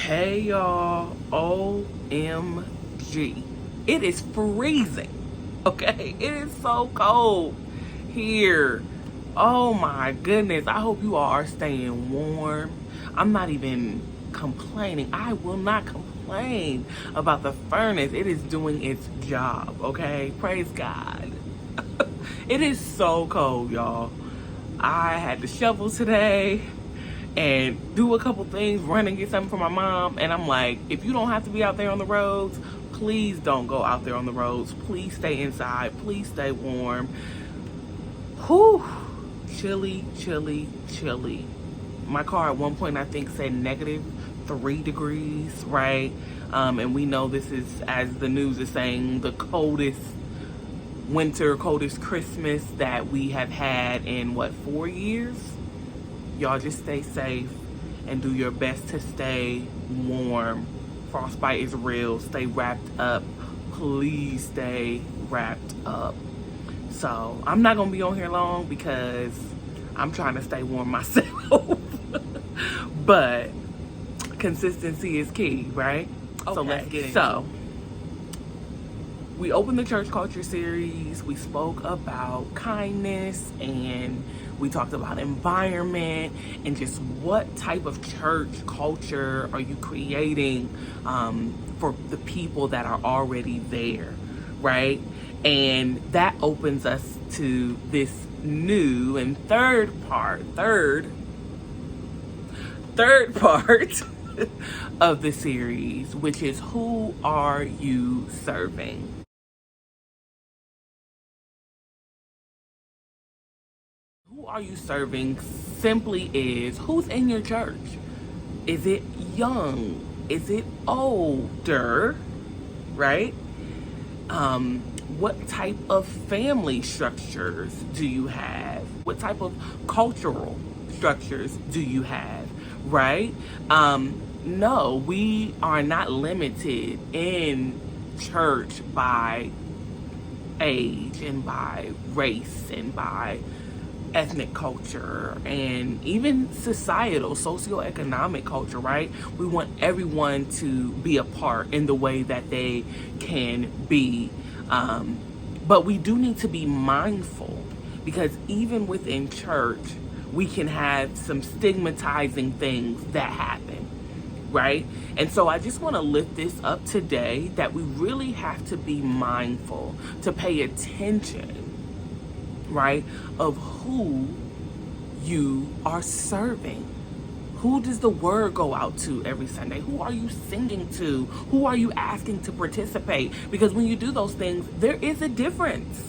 Hey y'all, OMG. It is freezing, okay? It is so cold here. Oh my goodness, I hope you all are staying warm. I'm not even complaining. I will not complain about the furnace. It is doing its job, okay? Praise God. It is so cold, y'all. I had to shovel today and do a couple things, run and get something for my mom. And I'm like, if you don't have to be out there on the roads, please don't go out there on the roads. Please stay inside. Please stay warm. Whew. Chilly, chilly, chilly. My car at one point, I think, said -3 degrees, right? And we know this is, as the news is saying, the coldest winter, coldest Christmas that we have had in, 4 years? Y'all just stay safe and do your best to stay warm. Frostbite is real. Stay wrapped up. Please stay wrapped up. So I'm not gonna be on here long because I'm trying to stay warm myself. But consistency is key, right? Okay. So let's get into it. We opened the church culture series. We spoke about kindness and we talked about environment and just what type of church culture are you creating for the people that are already there, right? And that opens us to this new and third part of the series, which is who are you serving? Who are you serving simply is who's in your church. Is it young? Is it older? Right? What type of family structures do you have? What type of cultural structures do you have? Right? No, we are not limited in church by age and by race and by ethnic culture and even societal, socioeconomic culture, right? We want everyone to be a part in the way that they can be. But we do need to be mindful because even within church, we can have some stigmatizing things that happen, right? And so I just want to lift this up today that we really have to be mindful, to pay attention, right, of who you are serving. Who does the word go out to every Sunday? Who are you singing to? Who are you asking to participate? Because when you do those things, there is a difference.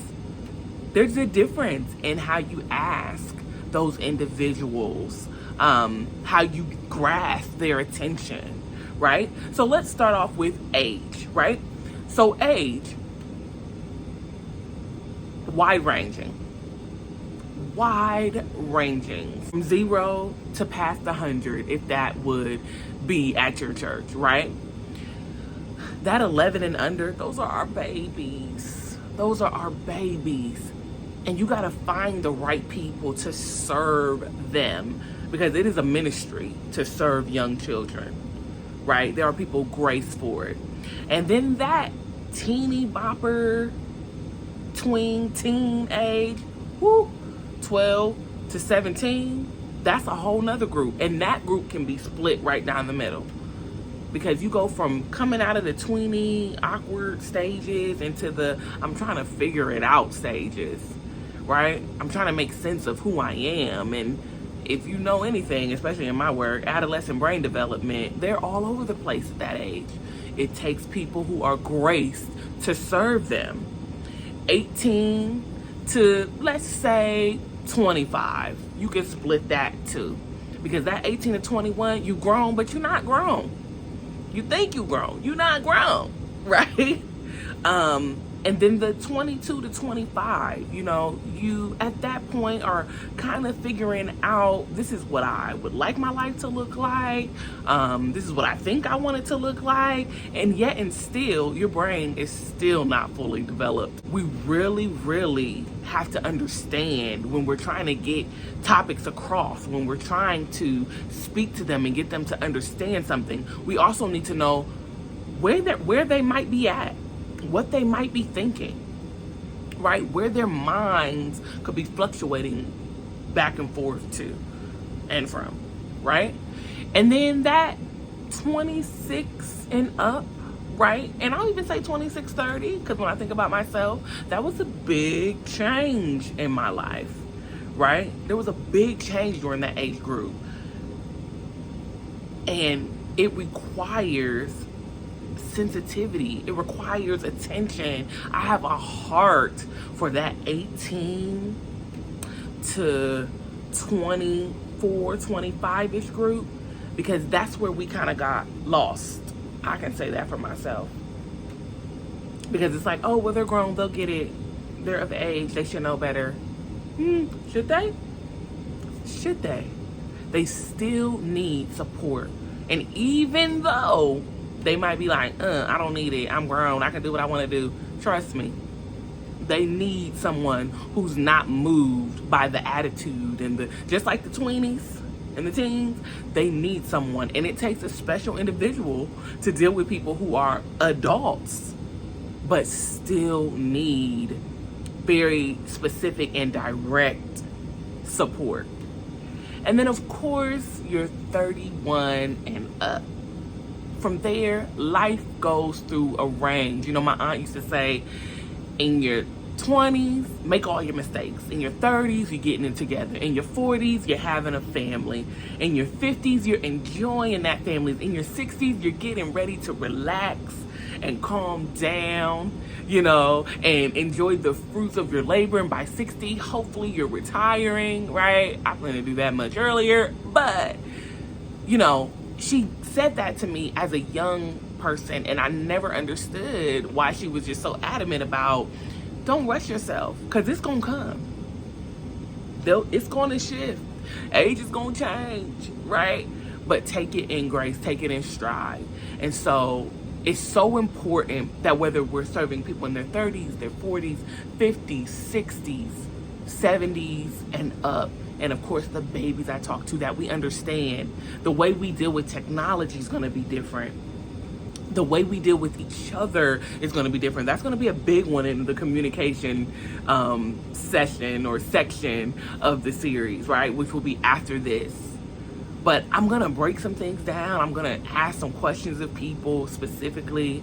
There's a difference in how you ask those individuals, how you grasp their attention, right? So let's start off with age, right? So age, wide-ranging, from 0 to past 100, if that would be at your church, right? That 11 and under, those are our babies. Those are our babies. And you got to find the right people to serve them because it is a ministry to serve young children, right? There are people graced for it. And then that teeny bopper, teen age, 12 to 17, that's a whole nother group. And that group can be split right down the middle. Because you go from coming out of the tweeny, awkward stages into the I'm trying to figure it out stages, right? I'm trying to make sense of who I am. And if you know anything, especially in my work, adolescent brain development, they're all over the place at that age. It takes people who are graced to serve them. 18 to, let's say, 25. You can split that too. Because that 18 to 21, you grown, but you're not grown. You think you grown. You're not grown, right? And then the 22 to 25, you at that point are kind of figuring out, this is what I would like my life to look like. This is what I think I want it to look like. And yet and still, your brain is still not fully developed. We really, really have to understand when we're trying to get topics across, when we're trying to speak to them and get them to understand something, we also need to know where they might be at, what they might be thinking, right? Where their minds could be fluctuating back and forth to and from, right? And then that 26 and up, right? And I'll even say 26, 30, because when I think about myself, that was a big change in my life, right? There was a big change during that age group. And it requires sensitivity. It requires attention. I have a heart for that 18 to 24, 25-ish group, because that's where we kind of got lost. I can say that for myself. Because it's like, oh, well, they're grown, they'll get it. They're of age, they should know better. Should they? Should they? They still need support. And even though they might be like, I don't need it, I'm grown, I can do what I want to do. Trust me, they need someone who's not moved by the attitude and just like the tweenies and the teens, they need someone. And it takes a special individual to deal with people who are adults, but still need very specific and direct support. And then of course, you're 31 and up. From there, life goes through a range. My aunt used to say, in your 20s, make all your mistakes. In your 30s, you're getting it together. In your 40s, you're having a family. In your 50s, you're enjoying that family. In your 60s, you're getting ready to relax and calm down, and enjoy the fruits of your labor. And by 60, hopefully you're retiring, right? I plan to do that much earlier, but, she said that to me as a young person, and I never understood why she was just so adamant about, don't rush yourself, because it's going to come. It's going to shift. Age is going to change, right? But take it in grace, take it in stride. And so it's so important that whether we're serving people in their 30s, their 40s, 50s, 60s, 70s, and up, and of course the babies I talk to, that we understand the way we deal with technology is going to be different. The way we deal with each other is going to be different. That's going to be a big one in the communication session or section of the series, right? Which will be after this. But I'm going to break some things down. I'm going to ask some questions of people specifically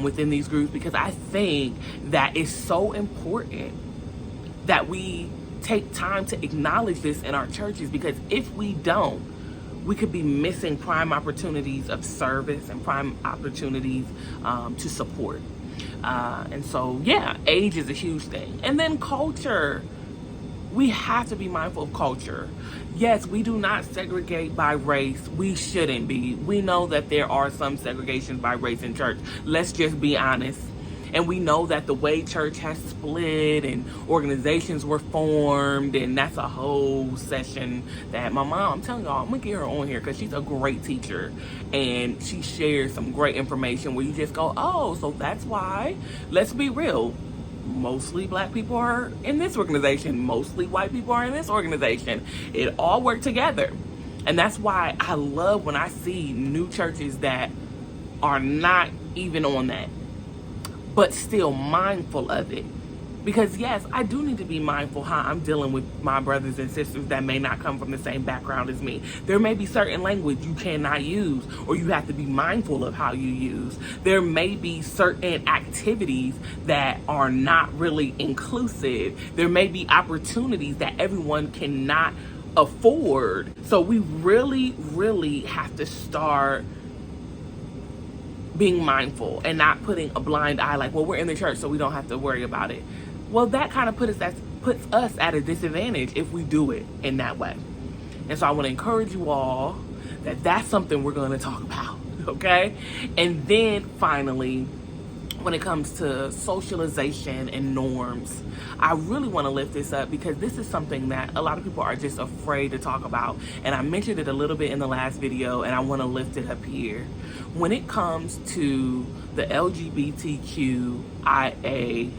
within these groups, because I think that it's so important that we take time to acknowledge this in our churches, because if we don't, we could be missing prime opportunities of service and prime opportunities to support. And so, yeah, age is a huge thing. And then culture. We have to be mindful of culture. Yes, we do not segregate by race. We shouldn't be. We know that there are some segregations by race in church. Let's just be honest. And we know that the way church has split and organizations were formed, and that's a whole session that my mom, I'm telling y'all, I'm gonna get her on here because she's a great teacher and she shares some great information where you just go, oh, so that's why. Let's be real. Mostly black people are in this organization. Mostly white people are in this organization. It all worked together. And that's why I love when I see new churches that are not even on that, but still mindful of it. Because yes, I do need to be mindful how I'm dealing with my brothers and sisters that may not come from the same background as me. There may be certain language you cannot use, or you have to be mindful of how you use. There may be certain activities that are not really inclusive. There may be opportunities that everyone cannot afford. So we really, really have to start being mindful and not putting a blind eye like, well, we're in the church, so we don't have to worry about it. Well, that kind of puts us at a disadvantage if we do it in that way. And so I want to encourage you all that that's something we're going to talk about, okay? And then finally, when it comes to socialization and norms. I really want to lift this up because this is something that a lot of people are just afraid to talk about. And I mentioned it a little bit in the last video, and I want to lift it up here. When it comes to the LGBTQIA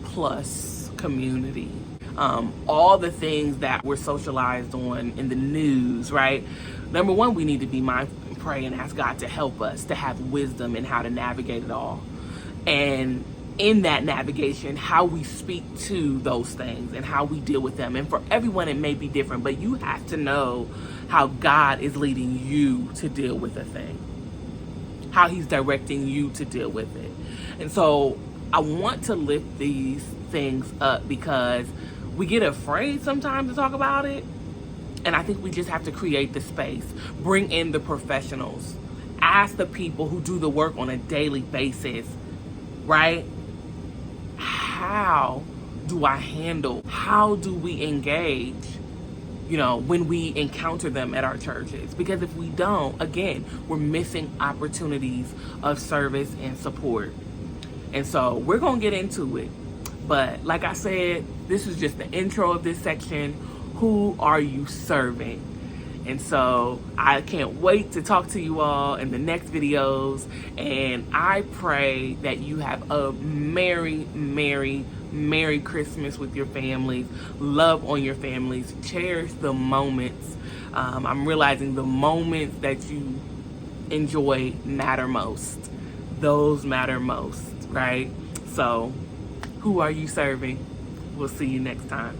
plus community, all the things that we're socialized on in the news, right? Number one, we need to be mindful and pray and ask God to help us to have wisdom in how to navigate it all. And in that navigation, how we speak to those things and how we deal with them. And for everyone, it may be different, but you have to know how God is leading you to deal with a thing, how he's directing you to deal with it. And so I want to lift these things up because we get afraid sometimes to talk about it. And I think we just have to create the space, bring in the professionals, ask the people who do the work on a daily basis, right? How do I handle, how do we engage, when we encounter them at our churches? Because if we don't, again, we're missing opportunities of service and support. And so we're going to get into it. But like I said, this is just the intro of this section. Who are you serving? And so I can't wait to talk to you all in the next videos. And I pray that you have a merry, merry, merry Christmas with your families. Love on your families. Cherish the moments. I'm realizing the moments that you enjoy matter most. Those matter most, right? So who are you serving? We'll see you next time.